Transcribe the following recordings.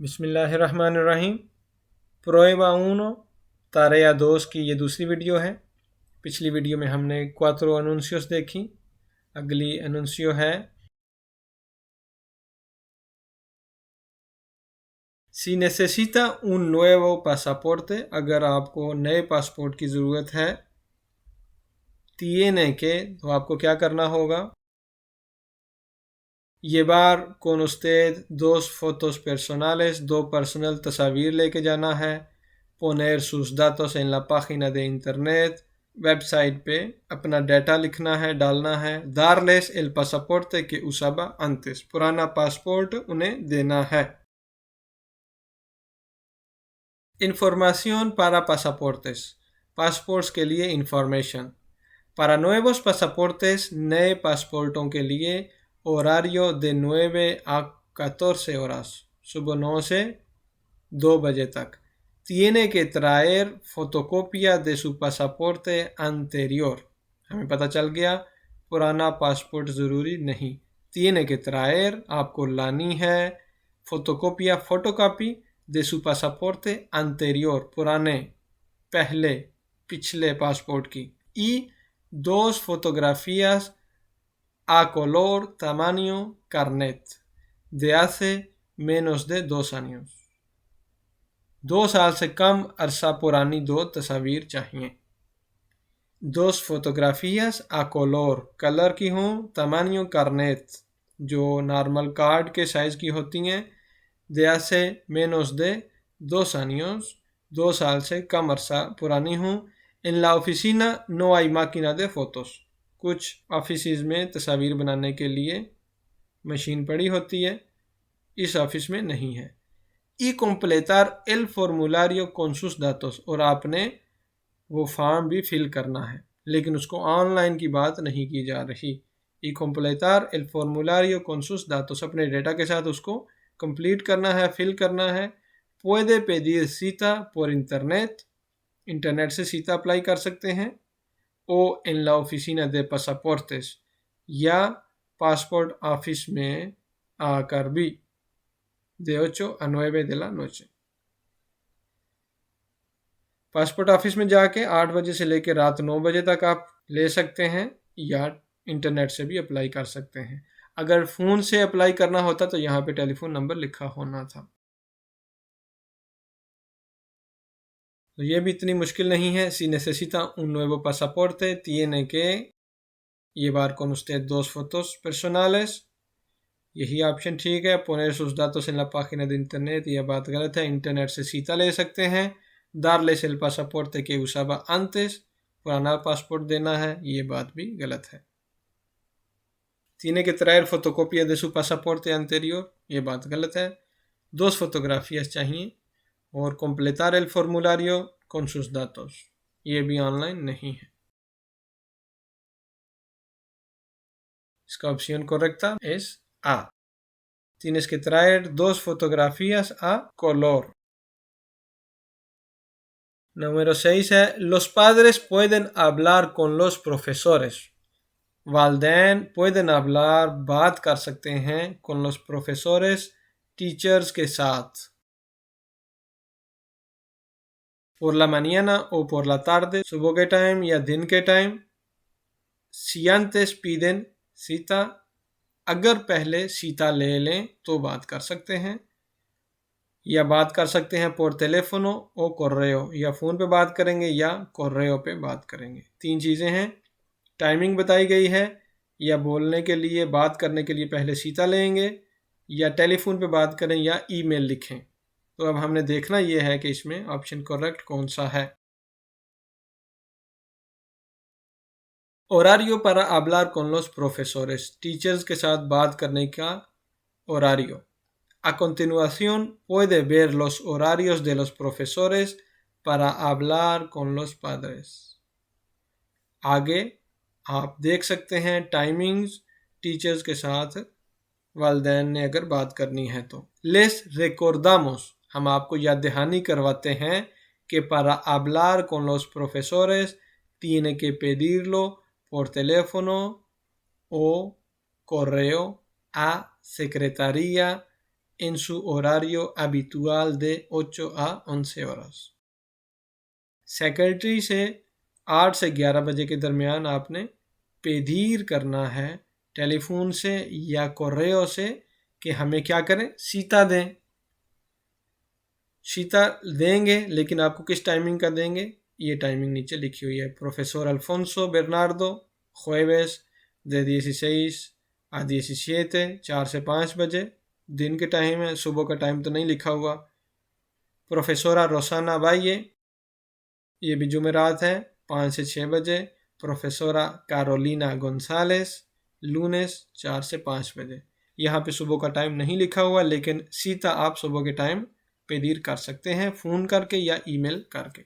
बिस्मिल्लाहिर्रहमानिर्रहीम। प्रोएबा उनो तारेया दोस की ये दूसरी वीडियो है। पिछली वीडियो में हमने क्वात्रो अनुन्सियोस देखी। अगली अनुन्सियो है Si necesita un nuevo pasaporte, अगर आपको नए पासपोर्ट की ज़रूरत है, tiene que, तो आपको क्या करना होगा? llevar con usted dos fotos personales, दो पर्सनल तस्वीर लेके जाना है, poner sus datos en la página de internet, website पे अपना डाटा लिखना है, डालना है, darles el pasaporte que usaba antes, पुराना पासपोर्ट उन्हें देना है। Información para pasaportes, पासपोर्ट्स के लिए इंफॉर्मेशन। Para nuevos pasaportes, नए पासपोर्टों के लिए horario de 9 a 14 horas, सुबह 9 से 2 बजे तक। Tiene que traer fotocopia de su pasaporte anterior, हमें पता चल गया पुराना पासपोर्ट ज़रूरी नहीं। Tiene que traer, आपको लानी है, fotocopia photocopy de su pasaporte anterior, पुराने पहले पिछले पासपोर्ट की, y dos fotografías a color tamaño carnet de hace menos de 2 años, 2 साल से कम अरसा पुरानी 2 तस्वीर चाहिए। dos fotografías a color, colour की हों, tamaño carnet, जो नॉर्मल कार्ड के साइज़ की होती हैं, de hace menos de 2 años, 2 साल से कम अरसा पुरानी हों। en la oficina no hay máquina de fotos, कुछ ऑफिस में तस्वीर बनाने के लिए मशीन पड़ी होती है, इस ऑफिस में नहीं है। y completar el formulario con sus datos, और आपने वो फॉर्म भी फिल करना है, लेकिन उसको ऑनलाइन की बात नहीं की जा रही। y completar el formulario con sus datos, अपने डेटा के साथ उसको कंप्लीट करना है, फिल करना है। puede pedir cita por internet, internet से सीता अप्लाई कर सकते हैं। o en la oficina de pasaportes, या पासपोर्ट ऑफिस में आकर भी, de 8 a 9 de la noche, passport office में जाके 8 बजे से लेकर रात 9 बजे तक आप ले सकते हैं, या इंटरनेट से भी अप्लाई कर सकते हैं। अगर फ़ोन से अप्लाई करना होता तो यहाँ पे टेलीफोन नंबर लिखा होना था। तो ये भी इतनी मुश्किल नहीं है। Si necesita un nuevo pasaporte, tiene que llevar con usted dos fotos personales, यही ऑप्शन ठीक है। poner sus datos en la página de internet, यह बात गलत है, इंटरनेट से सीता ले सकते हैं। darles el pasaporte que usaba antes, पुराना पासपोर्ट देना है, ये बात भी गलत है। tiene que traer fotocopia de su pasaporte anterior, ये बात गलत है। 2 fotografías चाहिए, और completar el formulario con sus datos, ये भी ऑनलाइन नहीं है। इसका option correcta es A. Tienes que traer 2 fotografías a color. Número 6 है los padres pueden hablar con los profesores, वालदैन pueden hablar, बात कर सकते हैं, con los profesores, टीचर्स के साथ। por la mañana o por la tarde, सुबह के time या दिन के time. si antes piden cita, अगर पहले सीता ले लें तो बात कर सकते हैं, या बात कर सकते हैं por teléfono o correo, या फ़ोन पे बात करेंगे या correo पे बात करेंगे। 3 चीज़ें हैं, टाइमिंग बताई गई है, या बोलने के लिए, बात करने के लिए पहले सीता लेंगे, या टेलीफोन पे बात करें, या ईमेल लिखें। तो अब हमने देखना ये है कि इसमें ऑप्शन करेक्ट कौन सा है। horario para hablar con los profesores, teachers के साथ बात करने का horario। A continuación puede ver los horarios de los profesores para hablar con los padres, आगे आप देख सकते हैं टाइमिंग्स टीचर्स के साथ वालिदैन ने अगर बात करनी है तो। les recordamos, हम आपको याद दहानी करवाते हैं कि para hablar con los profesores tiene que pedirlo por teléfono o correo a secretaría en su horario habitual de 8 a 11 horas। Secretary से 8 से 11 बजे के दरमियान आपने पेदीर करना है टेलीफोन से या कोर्रेओ से कि हमें क्या करें, सीता दें। सीता देंगे, लेकिन आपको किस टाइमिंग का देंगे, ये टाइमिंग नीचे लिखी हुई है। Professor Alfonso Bernardo, jueves de 16 a 17, 4 से 5 बजे दिन के टाइम है, सुबह का टाइम तो नहीं लिखा हुआ। प्रोफेसोरा रोसाना बाइये, ये भी जुमेरात है, 5 से 6 बजे। प्रोफेसोरा कारोलिना गोंसालेस, लूनेस 4 से 5 बजे। यहाँ पे सुबह का टाइम नहीं लिखा हुआ, लेकिन सीता आप सुबह के टाइम पेदीर कर सकते हैं फ़ोन करके या ईमेल करके।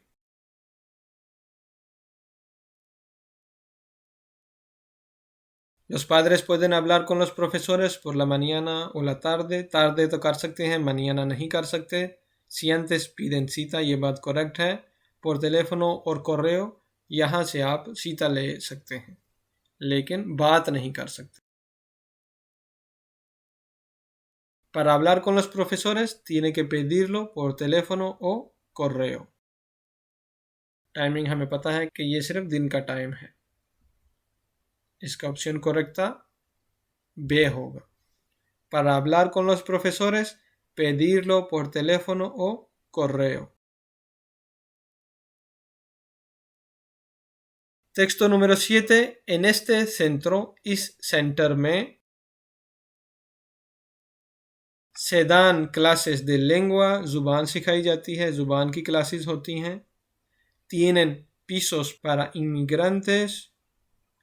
Los padres pueden hablar con los profesores por la mañana o la tarde। tarde तो कर सकते हैं, mañana नहीं कर सकते। Si antes piden cita, ये बात करेक्ट है। por teléfono और correo, यहाँ से आप सीता ले सकते हैं, लेकिन बात नहीं कर सकते। Para hablar con los profesores, tiene que pedirlo por teléfono o correo। Timing हमें पता है कि ये सिर्फ दिन का टाइम है, इसका ऑप्शन करेक्टा बे होगा। Para hablar con los profesores, pedirlo por teléfono o correo। Texto número 7। En este centro, इस सेंटर में, se dan clases de lengua, जुबान सिखाई जाती है, जुबान की क्लासेस होती हैं। tienen pisos para inmigrantes,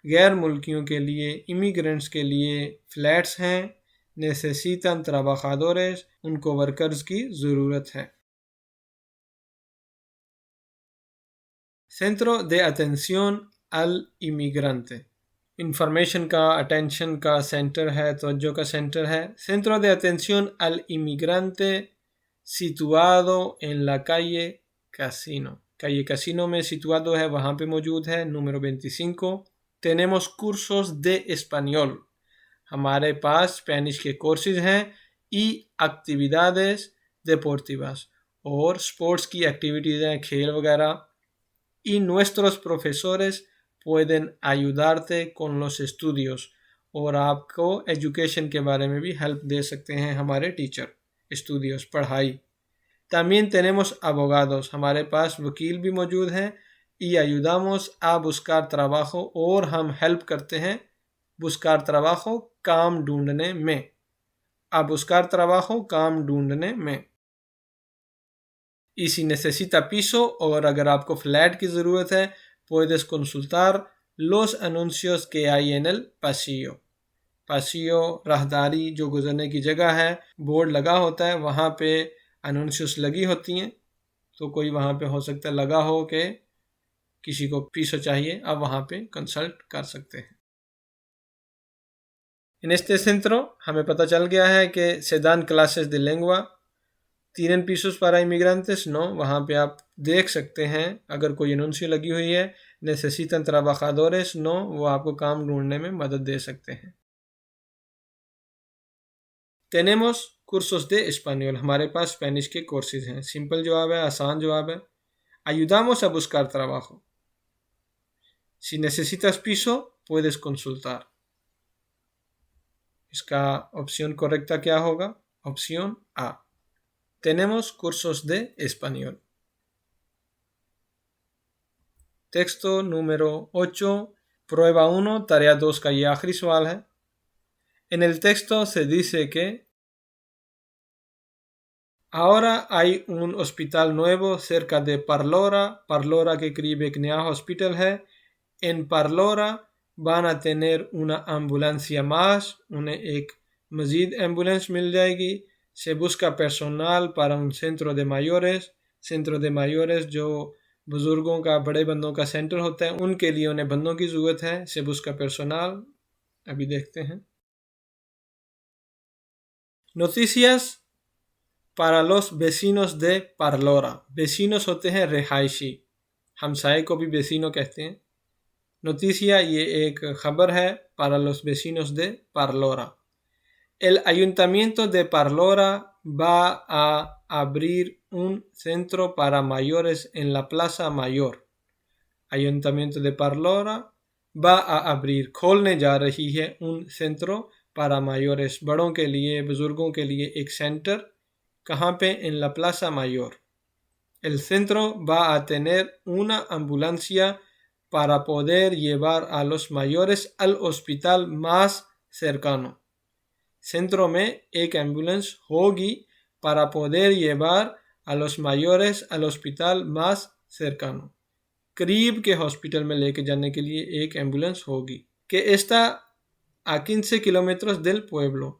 गैर मुल्कियों के लिए, इमिग्रेंट्स के लिए फ्लैट्स हैं। necesitan trabajadores, उनको वर्कर्स की ज़रूरत है। centro de atención al inmigrante, information का, अटेंशन का सेंटर है, तवज्जो का सेंटर है। centro de atención al inmigrante situado en la calle Casino, calle Casino में situado है, वहाँ पे मौजूद है। número 25। tenemos cursos de español, हमारे पास स्पेनिश के कोर्सेज हैं। y actividades deportivas, और स्पोर्ट्स की एक्टिविटीज़ हैं, खेल वगैरह। y nuestros profesores pueden ayudarte con los estudios, और आपको एजुकेशन के बारे में भी हेल्प दे सकते हैं हमारे टीचर। estudios, पढ़ाई। también tenemos abogados, हमारे पास वकील भी मौजूद हैं। y ayudamos a buscar trabajo, और हम हेल्प करते हैं buscar trabajo, काम ढूंढने में। a buscar trabajo, काम ढूंढने में। y si necesita piso, और अगर आपको फ्लैट की ज़रूरत है, puedes consultar los anuncios que hay en el pasillo। pasillo, राहदारी, जो गुजरने की जगह है, बोर्ड लगा होता है, वहाँ पे अनाउंसियस लगी होती हैं, तो कोई वहाँ पे हो सकता है लगा हो कि किसी को पीसो चाहिए, आप वहाँ पे कंसल्ट कर सकते हैं। En este centro हमें पता चल गया है कि se dan clases de lengua, tienen pisos para inmigrantes, no, वहाँ पे आप देख सकते हैं अगर कोई अनाउंसियो लगी हुई है। necesitan trabajadores, no, वो आपको काम ढूंढने में मदद दे सकते हैं। tenemos cursos de español, हमारे पास स्पेनिश के कोर्सेज हैं। सिंपल जवाब है, आसान जवाब है। ayudamos a buscar trabajo, si necesitas piso puedes consultar। इसका ऑप्शन करेक्टा क्या होगा, ऑप्शन आ, tenemos cursos de español। texto número 8, prueba 1, tarea 2 का ये आखिरी सवाल है। en el texto se dice que ahora hay un hospital nuevo cerca de Parlora, Parlora के करीब एक नया हॉस्पिटल है। en Parlora van a tener una ambulancia más, उन्हें एक मज़ीद एम्बुलेंस मिल जाएगी। se busca personal para un centro de mayores, centro de mayores जो बुज़ुर्गों का, बड़े बंदों का सेंटर होता है, उनके लिए उन्हें बंदों की ज़रूरत है। se busca personal, अभी देखते हैं। noticias para los vecinos de Parlora, vecinos होते हैं रिहायशी, हमसाये को भी vecino कहते हैं। noticia ये एक खबर है, para los vecinos de Parlora। el ayuntamiento de Parlora va a abrir un centro para mayores en la Plaza Mayor. Ayuntamiento de Parlora va a abrir, खोलने जा रही है un centro para mayores, बड़ों के लिए, बुजुर्गों के लिए एक सेंटर. कहाँ पे? En la Plaza Mayor. El centro va a tener una ambulancia para poder llevar a los mayores al hospital más cercano. Centro में एक एम्बुलेंस होगी para poder llevar a los mayores al hospital más cercano. करीब के hospital में लेके जाने के लिए एक एम्बुलेंस होगी. Que está a 15 kilómetros del pueblo,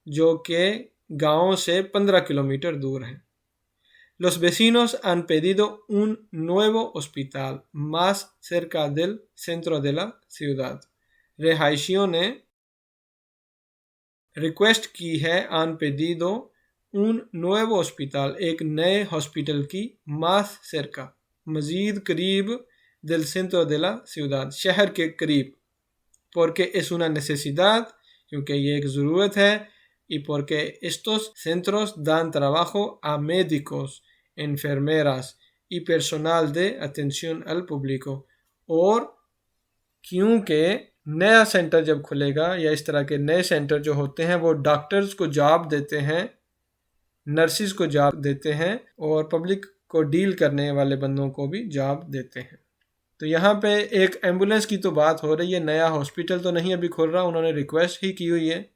जो que गांव से 15 किलोमीटर दूर है. Los vecinos han pedido un nuevo hospital más cerca del centro de la ciudad. रिहायशियों ने रिक्वेस्ट की है, han pedido un nuevo hospital, एक नए हॉस्पिटल की, más cerca, मजीद करीब, del centro de la ciudad, शहर के करीब, porque es una necesidad, क्योंकि ये एक ज़रूरत है, y porque estos centros dan trabajo a médicos, enfermeras y personal de atención al público, और क्योंकि नया सेंटर जब खुलेगा या इस तरह के नए सेंटर जो होते हैं वो डॉक्टर्स को जॉब देते हैं, नर्सिस को जॉब देते हैं और पब्लिक को डील करने वाले बंदों को भी जॉब देते हैं. तो यहाँ पे एक एम्बुलेंस की तो बात हो रही है, नया हॉस्पिटल तो नहीं अभी खुल रहा, उन्होंने रिक्वेस्ट ही की हुई है.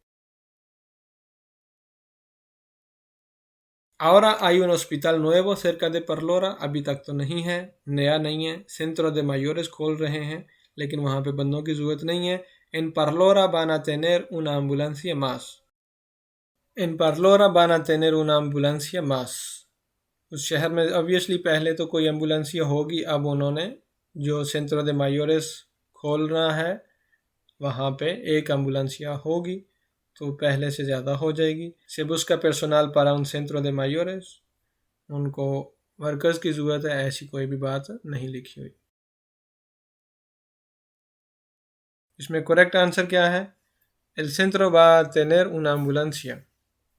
Ahora hay un hospital nuevo cerca de Parlora, अभी तक तो नहीं है, नया नहीं है. Centro de mayores खोल रहे हैं लेकिन वहाँ पे बंदों की ज़रूरत नहीं है. En Parlora van a tener una ambulancia más. En Parlora van a tener una ambulancia más. उस शहर में ऑब्वियसली पहले तो कोई एम्बुलेंसिया होगी, अब उन्होंने जो सेंट्रो de mayores खोलना है वहाँ पे एक एम्बुलेंसिया होगी, तो पहले से ज़्यादा हो जाएगी. Se busca personal para un centro de mayores, उनको वर्कर्स की ज़रूरत है, ऐसी कोई भी बात नहीं लिखी हुई. इसमें करेक्ट आंसर क्या है? El centro va a tener una ambulancia.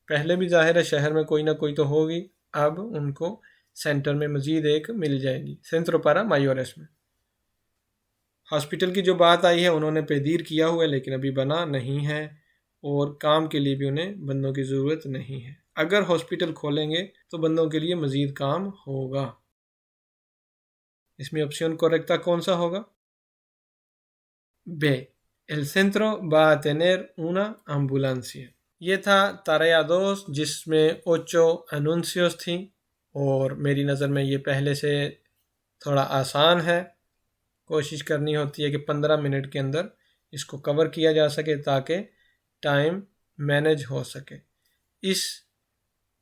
पहले भी जाहिर है शहर में कोई ना कोई तो होगी, अब उनको सेंटर में मजीद एक मिल जाएगी, सेंट्रो para mayores में. हॉस्पिटल की जो बात आई है उन्होंने पेदीर किया हुआ है लेकिन अभी बना नहीं है और काम के लिए भी उन्हें बंदों की ज़रूरत नहीं है. अगर हॉस्पिटल खोलेंगे तो बंदों के लिए मज़ीद काम होगा. इसमें ऑप्शन करेक्ट कौन सा होगा? बे, el centro va a tener una ambulancia. ये था तारया 2 जिसमें 8 अनूंसियोस थी और मेरी नज़र में ये पहले से थोड़ा आसान है. कोशिश करनी होती है कि 15 मिनट के अंदर इसको कवर किया जा सके ताकि टाइम मैनेज हो सके. इस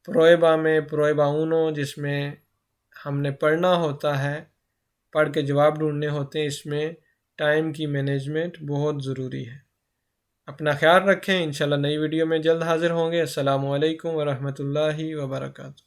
प्रोएबा में प्रोएबा 1 जिसमें हमने पढ़ना होता है, पढ़ के जवाब ढूंढने होते हैं, इसमें टाइम की मैनेजमेंट बहुत ज़रूरी है. अपना ख्याल रखें. इंशाल्लाह नई वीडियो में जल्द हाज़िर होंगे. अस्सलामु अलैकुम व रहमतुल्लाहि व बरकातुहू.